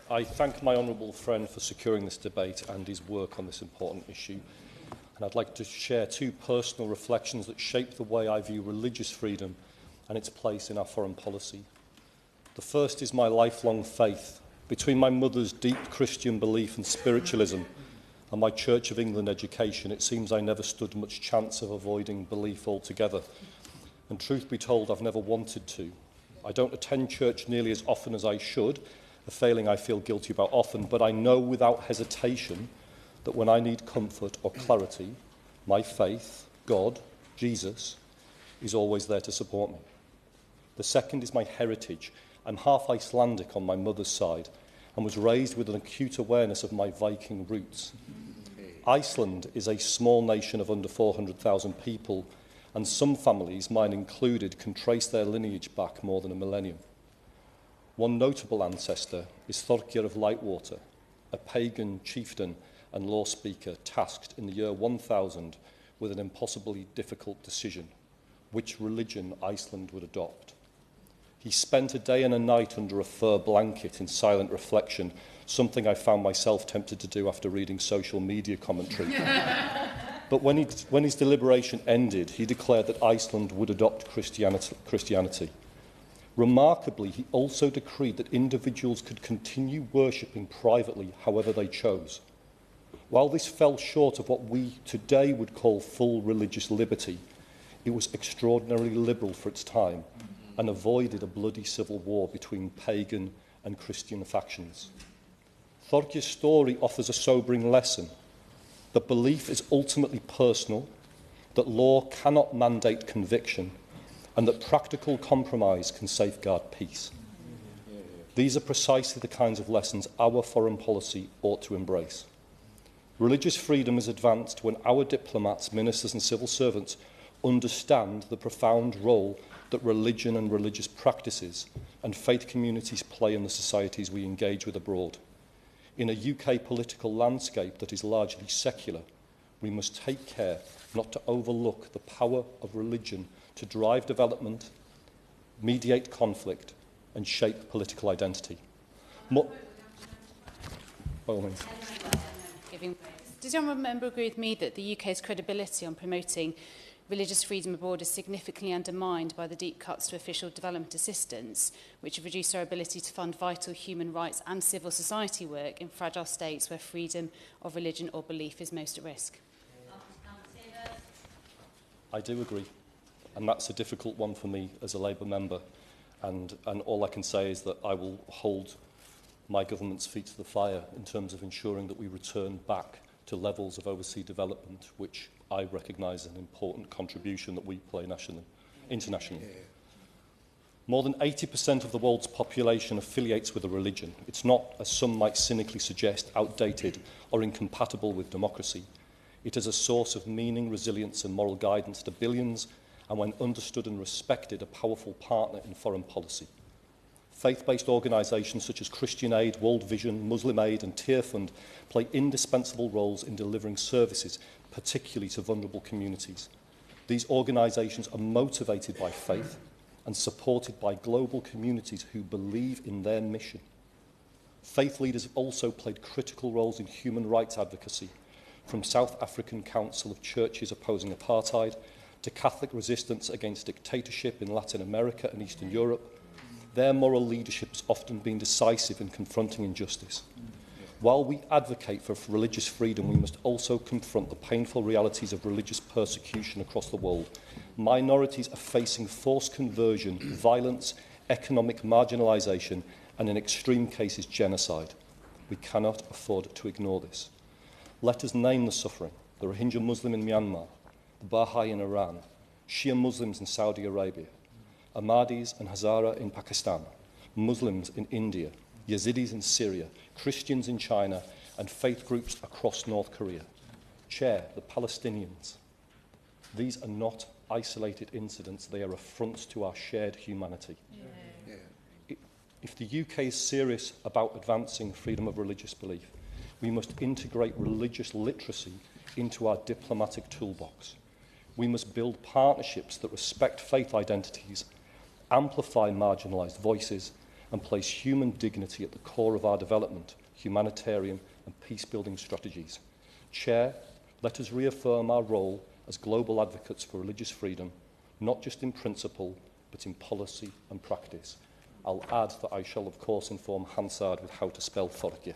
I thank my honourable friend for securing this debate and his work on this important issue. And I'd like to share two personal reflections that shape the way I view religious freedom and its place in our foreign policy. The first is my lifelong faith. Between my mother's deep Christian belief and spiritualism and my Church of England education, it seems I never stood much chance of avoiding belief altogether. And truth be told, I've never wanted to. I don't attend church nearly as often as I should, a failing I feel guilty about often, but I know without hesitation that when I need comfort or clarity, my faith, God, Jesus, is always there to support me. The second is my heritage. I'm half Icelandic on my mother's side and was raised with an acute awareness of my Viking roots. Iceland is a small nation of under 400,000 people, and some families, mine included, can trace their lineage back more than a millennium. One notable ancestor is Thorgeir of Lightwater, a pagan chieftain and law speaker tasked in the year 1000 with an impossibly difficult decision: which religion Iceland would adopt. He spent a day and a night under a fur blanket in silent reflection, something I found myself tempted to do after reading social media commentary. But when his deliberation ended, he declared that Iceland would adopt Christianity. Remarkably, he also decreed that individuals could continue worshipping privately however they chose. While this fell short of what we today would call full religious liberty, it was extraordinarily liberal for its time and avoided a bloody civil war between pagan and Christian factions. Thorgeir's story offers a sobering lesson that belief is ultimately personal, that law cannot mandate conviction, and that practical compromise can safeguard peace. These are precisely the kinds of lessons our foreign policy ought to embrace. Religious freedom is advanced when our diplomats, ministers and civil servants understand the profound role that religion and religious practices and faith communities play in the societies we engage with abroad. In a UK political landscape that is largely secular, we must take care not to overlook the power of religion to drive development, mediate conflict, and shape political identity. By all means. Does your member agree with me that the UK's credibility on promoting religious freedom abroad is significantly undermined by the deep cuts to official development assistance, which have reduced our ability to fund vital human rights and civil society work in fragile states where freedom of religion or belief is most at risk? I do agree, and that's a difficult one for me as a Labour member, and all I can say is that I will hold my government's feet to the fire in terms of ensuring that we return back to levels of overseas development which I recognise an important contribution that we play internationally. More than 80% of the world's population affiliates with a religion. It's not, as some might cynically suggest, outdated or incompatible with democracy. It is a source of meaning, resilience and moral guidance to billions, and when understood and respected, a powerful partner in foreign policy. Faith-based organisations such as Christian Aid, World Vision, Muslim Aid and Tear Fund play indispensable roles in delivering services, particularly to vulnerable communities. These organisations are motivated by faith and supported by global communities who believe in their mission. Faith leaders have also played critical roles in human rights advocacy, from South African Council of Churches opposing apartheid to Catholic resistance against dictatorship in Latin America and Eastern Europe. Their moral leadership has often been decisive in confronting injustice. While we advocate for religious freedom, we must also confront the painful realities of religious persecution across the world. Minorities are facing forced conversion, violence, economic marginalisation, and in extreme cases, genocide. We cannot afford to ignore this. Let us name the suffering: the Rohingya Muslim in Myanmar, the Baha'i in Iran, Shia Muslims in Saudi Arabia, Ahmadis and Hazara in Pakistan, Muslims in India, Yazidis in Syria, Christians in China, and faith groups across North Korea. Chair, the Palestinians. These are not isolated incidents, they are affronts to our shared humanity. If the UK is serious about advancing freedom of religious belief, we must integrate religious literacy into our diplomatic toolbox. We must build partnerships that respect faith identities, amplify marginalised voices, and place human dignity at the core of our development, humanitarian and peace-building strategies. Chair, let us reaffirm our role as global advocates for religious freedom, not just in principle, but in policy and practice. I'll add that I shall, of course, inform Hansard with how to spell Forgia.